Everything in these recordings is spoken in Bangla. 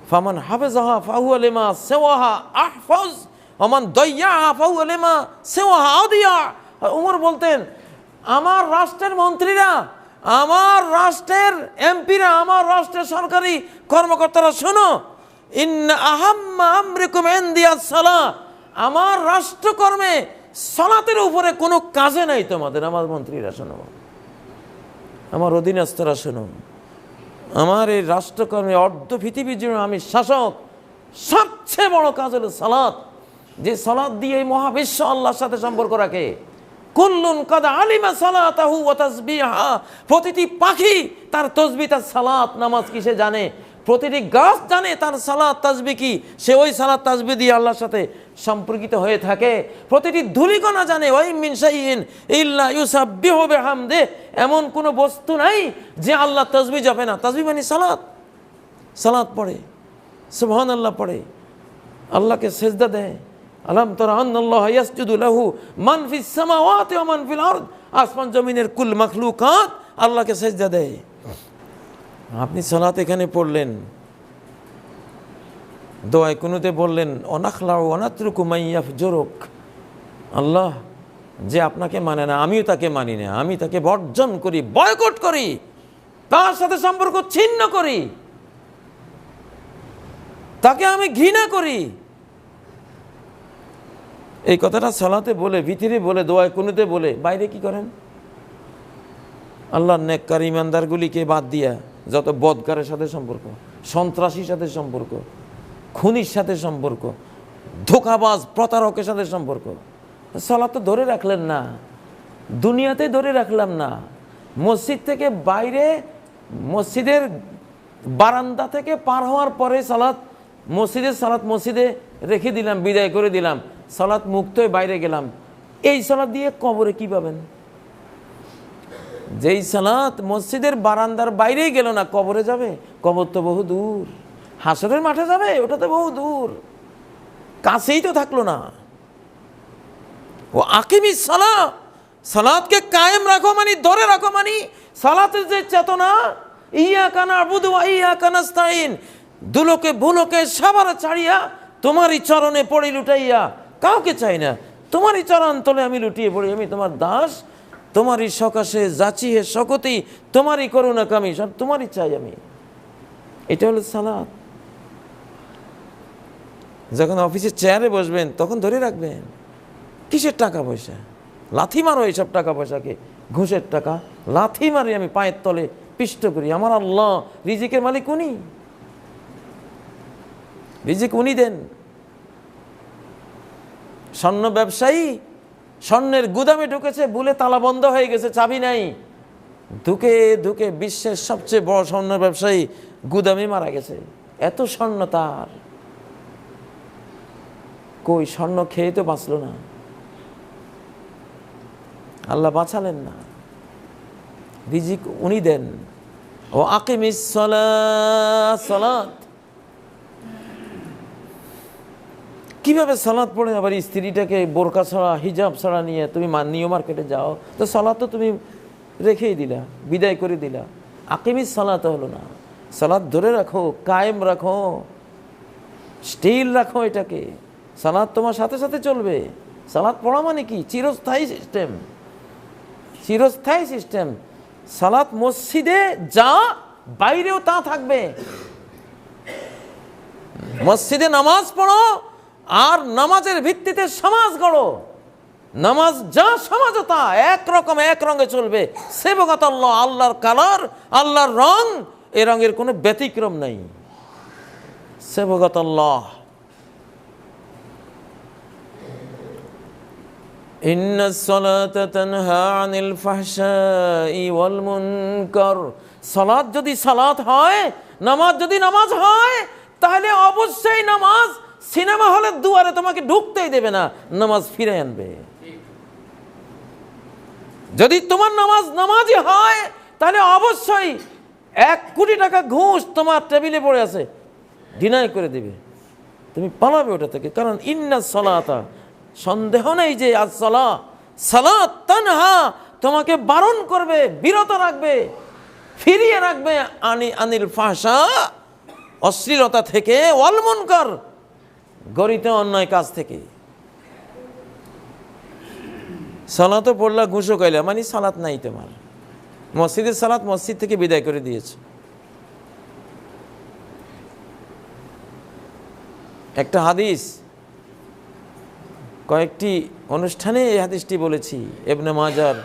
ফামান হাফেজাহা ফাহুয়া লিমা সিওয়াহা আহফাজ ওমান দাইয়াহা ফাহুয়া লিমা সিওয়াহা আদিয়া। ওমর বলতেন, আমার রাষ্ট্রের মন্ত্রীরা, আমার রাষ্ট্রের এমপিরা, আমার রাষ্ট্রের সরকারি কর্মকর্তারা, শোনো, ইন্না আহাম্মা আমরিকুম ইনদিয়াস সালাহ, আমার রাষ্ট্রকর্মে সালাতের উপরে কোনো কাজে নাই তোমাদের। আমার মন্ত্রীরা শোনো, আমার অধীনস্থরা শোনো, আমার এই রাষ্ট্রকর্মে অর্ধ পৃথিবীর জন্য আমি শাসক, সবচেয়ে বড় কাজ হলো সালাত। যে সালাত দিয়ে এই মহাবিশ্ব আল্লাহর সাথে সম্পর্ক রাখে। কুল্লুন কাদ আলিমা সালাতাহু ওয়া তাসবিহা, প্রতিটি পাখি তার তসবিহ তার সালাত নামাজ কি সে জানে। প্রতিটি গাছ জানে তার সালাত তাসবিহ কি, সে ওই সালাত তাসবিহ দিয়ে আল্লাহর সাথে সম্পর্কিত হয়ে থাকে। প্রতিটি ধূলিকণা জানে ওয়া মিন শাইইন ইল্লা ইউসাব্বিহু বিহামদিহি, এমন কোনো বস্তু নাই যে আল্লাহ তাসবিহ জপে না। তাসবিহ মানে সালাত, সালাত পড়ে, সুবহানাল্লাহ পড়ে, আল্লাহকে সিজদা দেয়। আলাম তারা আন্নাল্লাহা ইয়াসজুদু লাহু মান ফিস সামাওয়াতি ওয়া মান ফিল আরদ, আসমান জমিনের কুল মাখলুকাত আল্লাহকে সিজদা দেয়। আপনি সালাত এখানে পড়লেন, দোয়ায়ে কুনুতে বললেন অনাখলাউ ওয়ানাতরুকু মান ইয়াফজুরুক, আল্লাহ যে আপনাকে মানে না আমিও তাকে মানি না, আমি তাকে বর্জন করি, বয়কট করি, তার সাথে সম্পর্ক ছিন্ন করি, তাকে আমি ঘৃণা করি। এই কথাটা সালাতে বলে, ভিতরে বলে, দোয়ায়ে কুনুতে বলে, বাইরে কি করেন? আল্লাহর নেককার ইমানদারগুলিকে বাদ দিয়া যত বদকারের সাথে সম্পর্ক, সন্ত্রাসীর সাথে সম্পর্ক, খুনির সাথে সম্পর্ক, ধোঁকাবাজ প্রতারকের সাথে সম্পর্ক, সালাত তো ধরে রাখলেন না, দুনিয়াতে ধরে রাখলাম না, মসজিদ থেকে বাইরে, মসজিদের বারান্দা থেকে পার হওয়ার পরে সালাত, মসজিদের সালাত মসজিদে রেখে দিলাম, বিদায় করে দিলাম, সালাত মুক্ত হয়ে বাইরে গেলাম। এই সালাত দিয়ে কবরে কি পাবেন? যেই সালাত মসজিদের বারান্দার বাইরেই গেল না, কবরে যাবে? কবর তো বহু দূর, হাসরের মাঠে যাবে, ওটা তো বহু দূর, কাছেই তো থাকলো না। ও আকিমিস সালাহ, সালাতকে কায়েম রাখো মানে, ধরে রাখো মানে, সালাতের যে চেতনা, ইয়াকা না'বুদু ওয়া ইয়াকা নাস্তাইন, দুলোকে ভুলোকে সবার ছাড়িয়া তোমারই চরণে পড়ি লুটাইয়া, কাউকে চাই না, তোমারই চরণ তলে আমি লুটিয়ে পড়ি, আমি তোমার দাস, তোমারই সকাশে যাচি হে শকতি, তোমারই করুণা কামি, সব তোমারই চাই আমি। এটা হলো সালাত। যখন অফিসের চেয়ারে বসবেন তখন ধরে রাখবেন, কিসের টাকা পয়সা, লাথি মারো এইসব টাকা পয়সাকে, ঘুষের টাকা লাথি মারি আমি, পায়ের তলে পিষ্ট করি। আমার আল্লাহ রিজিকের মালিক উনি, রিজিক উনি দেন। স্বর্ণ ব্যবসায়ী স্বর্ণের গুদামে ঢুকেছে, বুলে তালা বন্ধ হয়ে গেছে, চাবি নাই, ধুকে ধুকে বিশ্বের সবচেয়ে বড় স্বর্ণ ব্যবসায়ী গুদামে মারা গেছে, এত স্বর্ণ তার, কই স্বর্ণ খেয়ে তো বাঁচল না, আল্লাহ বাঁচালেন না, রিজিক উনি দেন। ও আকিমিস সালাহ, সালাত কিভাবে সালাত পড়ে আবার স্ত্রীটাকে বোরকা ছাড়া হিজাব ছাড়া নিয়ে তুমি নিউ মার্কেটে যাও, তো সালাত তো তুমি রেখেই দিলা, বিদায় করে দিলা, আকিমিস সালাত হলো না। সালাত ধরে রাখো, কায়েম রাখো, স্টিল রাখো এটাকে, সালাত তোমার সাথে সাথে চলবে। সালাত পড়া মানে কি? চিরস্থায়ী সিস্টেম, চিরস্থায়ী সিস্টেম। সালাত মসজিদে যা, বাইরেও তা থাকবে। মসজিদে নামাজ পড়ো আর নামাজের ভিত্তিতে সমাজ গড়ো, নামাজ যা সমাজ তা একরকম, এক রঙে চলবে। সেবকাত আল্লাহ, আল্লাহর কালার, আল্লাহর রং, এ রঙের কোনো ব্যতিক্রম নাই। সেবকাত আল্লাহ। ইন্নাস সালাতা তানহা আনিল ফাহশাই ওয়াল মুনকার, সালাত যদি সালাত হয়, নামাজ যদি নামাজ হয়, তাহলে অবশ্যই নামাজ সিনেমা হলের দুয়ারে তোমাকে ঢুকতেই দেবে না, নামাজ ফিরে আনবে। যদি তোমার নামাজ নামাজই হয়, তাহলে অবশ্যই 1 কোটি টাকা ঘুষ তোমার টেবিলে পড়ে আছে, ডিনাই করে দিবে, তুমি পালাবে ওটা থেকে। কারণ ইন্নাস সালাতা, সন্দেহ নেই যে আসসালাহ, সালাত তানহা, তোমাকে বারণ করবে, বিরত রাখবে, ফিরিয়ে রাখবে আনিল ফাহশা অশ্লীলতা থেকে, ওয়াল মুনকার, গরিত অন্যায় কাজ থেকে। সালাতও পড়লা, ঘুষও খাইলা, মানে সালাত নাই তোমার। মসজিদের সালাত মসজিদ থেকে বিদায় করে দিয়েছে। একটা হাদিস, কয়েকটি অনুষ্ঠানে এই হাদিসটি বলেছি, ইবনে মাজার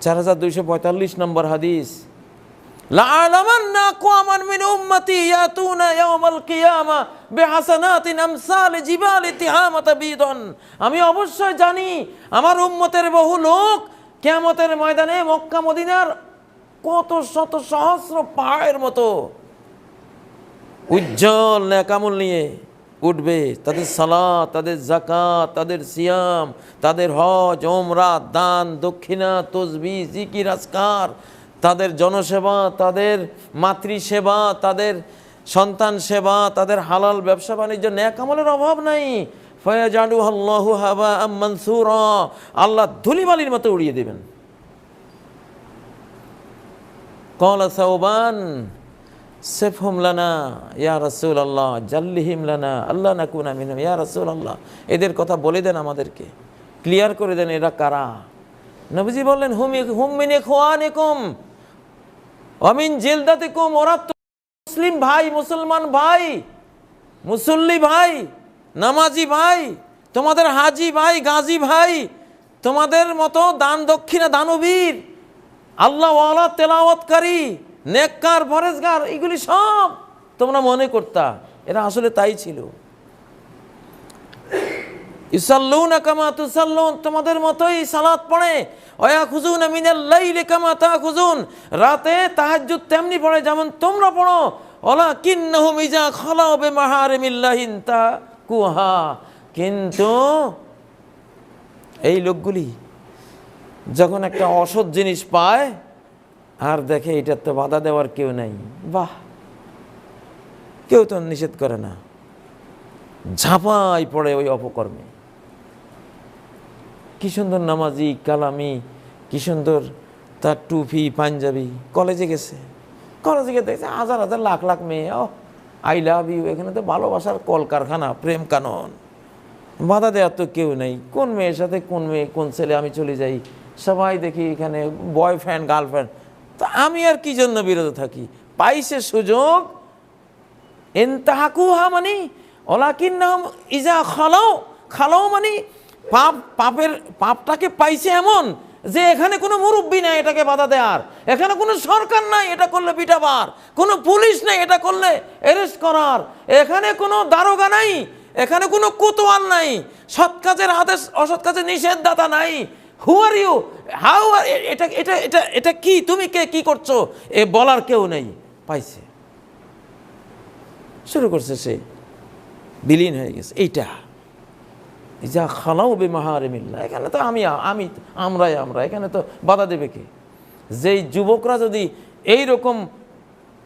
4245 নম্বর হাদিস। লা'আলামান্না আকওয়ামান মিন উম্মতি ইয়াতুনা ইয়াওমাল কিয়ামা বিহাসানাতিন আমসালি জিবালি তিহামাতা বিদন। আমি অবশ্যই জানি আমার উম্মতের বহু লোক কিয়ামতের ময়দানে মক্কা মদিনার কত শত সহস্র পাহাড়ের মতো উজ্জ্বল নেকামল নিয়ে উঠবে। তাদের সালাত, তাদের যাকাত, তাদের সিয়াম, তাদের হজ, ওমরা, দান, দক্ষিণা, তসবিহ, জিকির, আজকার, তাদের জনসেবা, তাদের মাতৃসেবা, তাদের সন্তান সেবা, তাদের হালাল ব্যবসা বাণিজ্য, নেক আমলের অভাব নাই। ফায়াজালুহুল্লাহু হাবাআম মানসুরা, আল্লাহ ধুলিবালির মতো উড়িয়ে দেবেন। ক্বালা সাওবান সিফহুম লানা ইয়া রাসূলুল্লাহ, জাল্লিহিম লানা আল্লাহ নাকুনা মিনহুম ইয়া রাসূলুল্লাহ। এদের কথা বলে দেন আমাদেরকে, ক্লিয়ার করে দেন এরা কারা। নবীজি বললেন হুম মিন ইখওয়ানিকুম ওয়া মিন জিলদাতিকুম, ওরা তো মুসলিম ভাই, মুসলমান ভাই, মুসল্লি ভাই, নামাজি ভাই, তোমাদের হাজি ভাই, গাজী ভাই, তোমাদের মতো দান দক্ষিণা দানবীর, আল্লাহ ওয়ালা, তেলাওয়াতকারী, নেককার, পরেজগার, এগুলি সব তোমরা মনে করতা, এরা আসলে তাই ছিল। ইউসাল্লুনা কামা তুসাল্লুন, তোমাদের মতোই সালাত পড়ে। ওয়ায়াখুযুনা মিনাল লাইলি কামা তাখুযুন, রাতে তাহাজ্জুদ তেমনি পড়ে যেমন তোমরা পড়ো। ওয়ালাকিন্নাহুম ইযা খালাউ বিমাহারিমিল্লাহি তাকুহা, কিন্তু এই লোকগুলি যখন একটা অসৎ জিনিস পায় আর দেখে এটার তো বাধা দেওয়ার কেউ নাই, বাহ, কেউ তো নিষেধ করে না, ঝাঁপাই পড়ে ওই অপকর্মে। কি সুন্দর নামাজি, কালামি, কি সুন্দর তার টুপি, পাঞ্জাবি। কলেজে গেছে, কলেজে গিয়ে দেখছে হাজার হাজার লাখ লাখ মেয়ে, ও আই লাভ ইউ, এখানে তো ভালোবাসার কলকারখানা, প্রেম কানন, বাধা দেওয়ার তো কেউ নেই। কোন মেয়ের সাথে কোন মেয়ে, কোন ছেলে আমি চলে যাই, সবাই দেখি এখানে বয়ফ্রেন্ড, গার্লফ্রেন্ড। তা আমি আর কি জন্য বিরত থাকি? পাইছে সুযোগ, ইনতাহাকুহা মানে ওয়ালাকিন্নাহুম ইযা খালাউ, খালাউ মানে পাপটাকে পাইছে এমন যে এখানে কোনো মুরব্বী নাই এটাকে বাধা দেওয়ার, এখানে কোনো সরকার নাই এটা করলে পিটাবার, কোনো পুলিশ নাই এটা করলে অ্যারেস্ট করার, এখানে কোনো দারোগা নাই, এখানে কোনো কোতোয়াল নাই, সৎ কাজের আদেশ অসৎ কাজের নিষেধদাতা নাই। হু আর ইউ, হাউ আর, এটা এটা এটা এটা কি, তুমি কে, কি করছো, এ বলার কেউ নেই। পাইছে, শুরু করছে, সে বিলীন হয়ে গেছে। এইটা যা খালাউ বিমাহারিমিল্লাহ, এখানে তো আমরা এখানে তো বাধা দেবে কে? যেই যুবকরা যদি এইরকম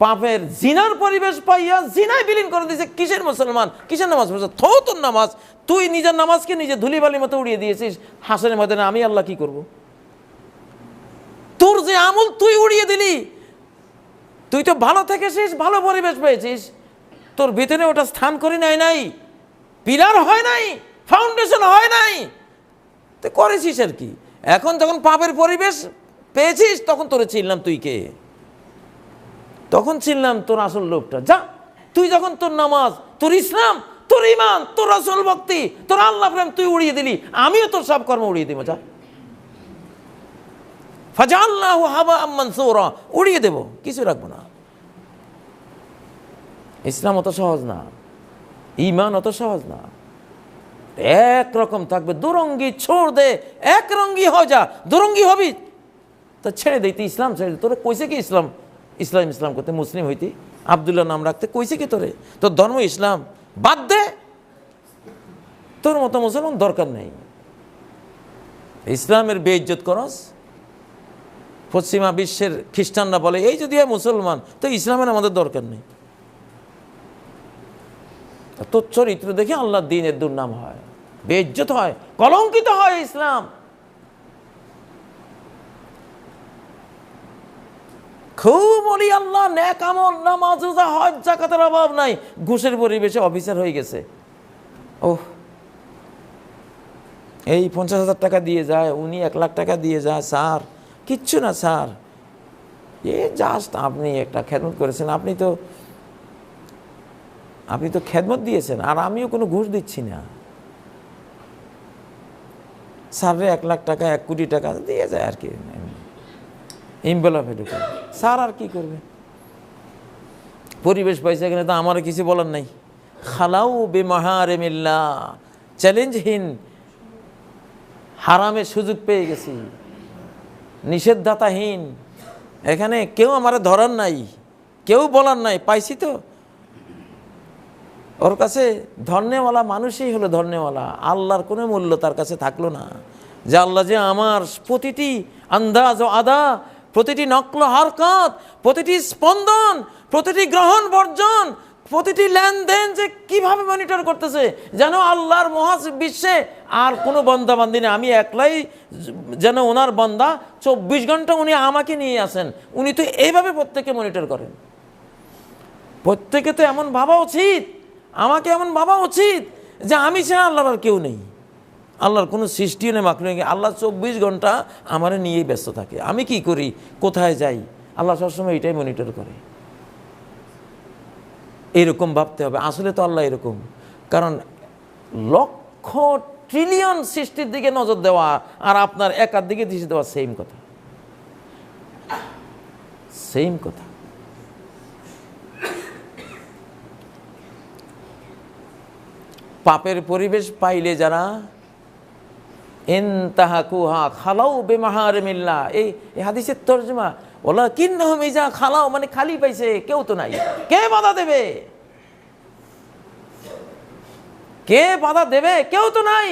পাপের জিনার পরিবেশ পাইয়া জিনায় বিলীন করে দিয়েছে, কিসের মুসলমান, কিসের নামাজ পড়ছে? তোর নামাজ, তুই নিজের নামাজকে নিজে ধুলিবালির মতো উড়িয়ে দিয়েছিস। হাসনের ময়দানে আমি আল্লাহ কি করব? তোর যে আমল তুই উড়িয়ে দিলি, তুই তো ভালো থেকেছিস, ভালো পরিবেশ পেয়েছিস, তোর ভিতরে ওটা স্থান করে নেয় নাই, পিলার হয় নাই, ফাউন্ডেশন হয় নাই, তো করেছিস আর কি। এখন যখন পাপের পরিবেশ পেয়েছিস তখন তোরে চিনলাম তুই কে, তখন চিনলাম তোর আসল লোকটা। যা, তুই যখন তোর নামাজ, তোর ইসলাম, তোর ইমান, তোর রাসূল ভক্তি, তোর আল্লাহ প্রেম তুই উড়িয়ে দিলি, আমিও তোর সব কর্ম উড়িয়ে দিব। যা, ফাজাল্লাহু হাবাআম মানসুরা, উড়িয়ে দেব, কিছু রাখবো না। ইসলাম অত সহজ না, ইমান অত সহজ না। একরকম থাকবে, দুরঙ্গি ছোড় দে, একরঙ্গি হয়ে যা। দুরঙ্গি হবি তো ছেড়ে দে, তুই ইসলাম ছেড়ে দে। তোরে কইছে কি ইসলাম ইসলাম ইসলাম করতে, মুসলিম হইতি, আব্দুল্লাহ নাম রাখতে কইছে কি তোরে? তোর ধর্ম ইসলাম, বাদ দে, তোর মতো মুসলমান দরকার নেই। ইসলামের বেইজ্জত করস। পশ্চিমা বিশ্বের খ্রিস্টানরা বলে এই যদি হয় মুসলমান তো ইসলামের আমাদের দরকার নেই। তোর চরিত্র দেখে আল্লাহর দ্বীনের দুর্নাম হয়, বেইজ্জত হয়, কলঙ্কিত হয় ইসলাম। খুব ওলি আল্লাহ, নেক আমল, নামাজ রোজা হজ যাকাতের অভাব নাই, ঘুষের পরিবেশে অফিসার হয়ে গেছে। ওহ, এই 50,000 টাকা দিয়ে যায়, উনি 1 লাখ টাকা দিয়ে যায়। স্যার কিচ্ছু না স্যার, এ জাস্ট আপনি একটা খেদমত করেছেন, আপনি তো খেদমত দিয়েছেন, আর আমিও কোনো ঘুষ দিচ্ছি না। স্যাররে 1 লাখ টাকা 1 কোটি টাকা দিয়ে যায় আর কি, এমবেলাপে ঢুকে। স্যার আর কি করবে? পরিবেশ পাইছে এখানে, তো আমারও কিছু বলার নাই। খালাউ বিমাহারিমিল্লাহ, চ্যালেঞ্জহীন হারামের সুযোগ পেয়ে গেছি, নিষেধদাতাহীন। এখানে কেউ আমার ধরার নাই, কেউ বলার নাই, পাইছি তো। ওর কাছে ধন্যওয়ালা মানুষই হলো ধন্যওয়ালা, আল্লাহর কোনো মূল্য তার কাছে থাকলো না। যে আল্লাহ যে আমার প্রতিটি আন্দাজ ও আদা, প্রতিটি নকল হারকাত, প্রতিটি স্পন্দন, প্রতিটি গ্রহণ বর্জন, প্রতিটি লেনদেন যে কিভাবে মনিটর করতেছে, যেন আল্লাহর মহাবিশ্বে আর কোনো বান্দা বান্দি না, আমি একলাই যেন ওনার বান্দা। 24 ঘন্টা উনি আমাকে নিয়ে আসেন, উনি তো এইভাবে প্রত্যেককে মনিটর করেন। প্রত্যেকে তো এমন ভাবা উচিত, আমাকে এমন ভাবা উচিত যে আমি ছাড়া আল্লাহর আর কেউ নেই, আল্লাহর কোনো সৃষ্টিও নেই, মাকলুক নেই। আল্লাহ 24 ঘন্টা আমার নিয়েই ব্যস্ত থাকে। আমি কি করি, কোথায় যাই, আল্লাহ সবসময় এটাই মনিটর করে। এরকম ভাবতে হবে। আসলে তো আল্লাহ এরকম, কারণ লক্ষ ট্রিলিয়ন সৃষ্টির দিকে নজর দেওয়া আর আপনার একার দিকে দৃষ্টি দেওয়া সেম কথা, সেম কথা। পাপের পরিবেশ পাইলে যারা ইনতাহাকুহা খালাউ বিমাহারিমিল্লাহ, এই হাদিসের তরজমা ওলা কিন্নাহুম ইজা খালাও, মানে খালি পাইছে, কেউ তো নাই, কে বাধা দেবে, কে বাধা দেবে, কেউ তো নাই।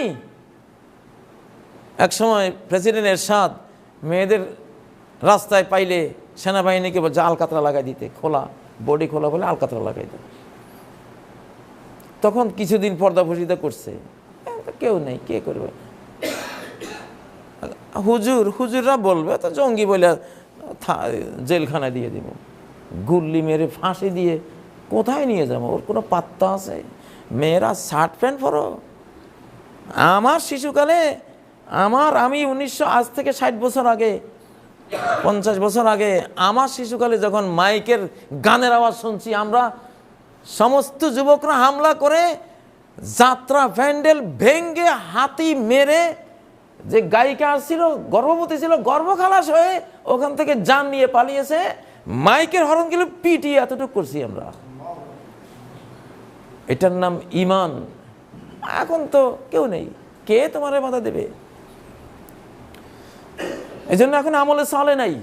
এক সময় প্রেসিডেন্ট এরশাদ মেয়েদের রাস্তায় পাইলে সেনাবাহিনীকে বলছে আলকাতরা লাগাই দিতে, খোলা বডি খোলা বলে আলকাতরা লাগাই দিতে। তখন কিছুদিন পর্দা ফর্দা করছে, কেউ নেই, কে করবে? হুজুররা বলবে তো জঙ্গি বলে জেলখানায় দিয়ে দিব, গুল্লি মেরে ফাঁসি দিয়ে কোথায় নিয়ে যাবো, ওর কোনো পাত্তা আছে? মেয়েরা শার্ট প্যান্ট পরো। আমার শিশুকালে আমি 1900 আজ থেকে 60 বছর আগে, 50 বছর আগে আমার শিশুকালে যখন মাইকের গানের আওয়াজ শুনছি, আমরা সমস্ত যুবকরা হামলা করে যাত্রা প্যান্ডেল ভেঙ্গে হাতি মেরে, যে গায়িকা ছিল গর্ভবতী ছিল, গর্ভখালাস হয়ে ওখান থেকে জান নিয়ে পালিয়েছে, মাইকের হরনগুলো পিটিয়ে এতটুকু করছি আমরা। এটার নাম ঈমান। এখন তো কেউ নেই, কে তোমারে বাধা দেবে? এই জন্য এখন আমলে সালে নাই,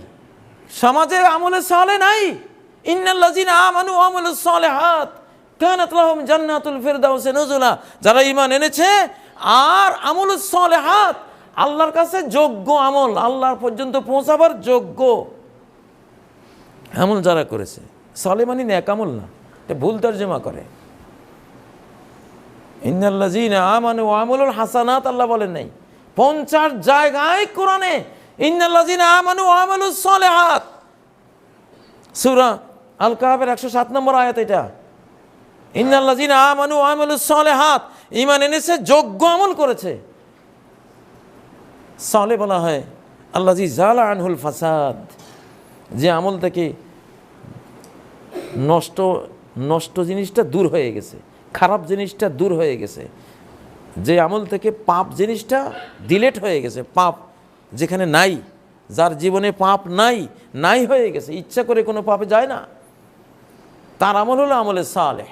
সমাজে আমলে সালে নাই। ইন্নাল্লাযিনা আমানু ওয়া আমিলুস সালিহাত কানাত লাহুম জান্নাতুল ফিরদাউসি নুজুলা, যারা ঈমান এনেছে আর আমলুস সালিহাত, আল্লাহর কাছে যোগ্য আমল, আল্লাহর পর্যন্ত পৌঁছাবার যোগ্য আমল যারা করেছে। সালে মানে নেক আমল না, এটা ভুল তর্জমা করে। ইন্নাল্লাযিনা আমানু ওয়া আমিলুল হাসানাত আল্লাহ বলেন নাই, 50 জায়গায় কোরআনে ইন্নাল্লাযিনা আমানু ওয়া আমিলুস সালিহাত, সূরা আল কাহাফের 107 নম্বর আয়াত এটা। ইন্নাল্লাযিনা আমানু ওয়া আমিলুস সালিহাত, ঈমান এনেছে, যোগ্য আমল করেছে। সালে বলা হয় আল্লাযী জালা আনহুল ফাসাদ, যে আমল থেকে নষ্ট জিনিসটা দূর হয়ে গেছে, খারাপ জিনিসটা দূর হয়ে গেছে, যে আমল থেকে পাপ জিনিসটা ডিলেট হয়ে গেছে, পাপ যেখানে নাই, যার জীবনে পাপ নাই হয়ে গেছে, ইচ্ছা করে কোনো পাপে যায় না, তার আমল হলো আমলে সালেহ।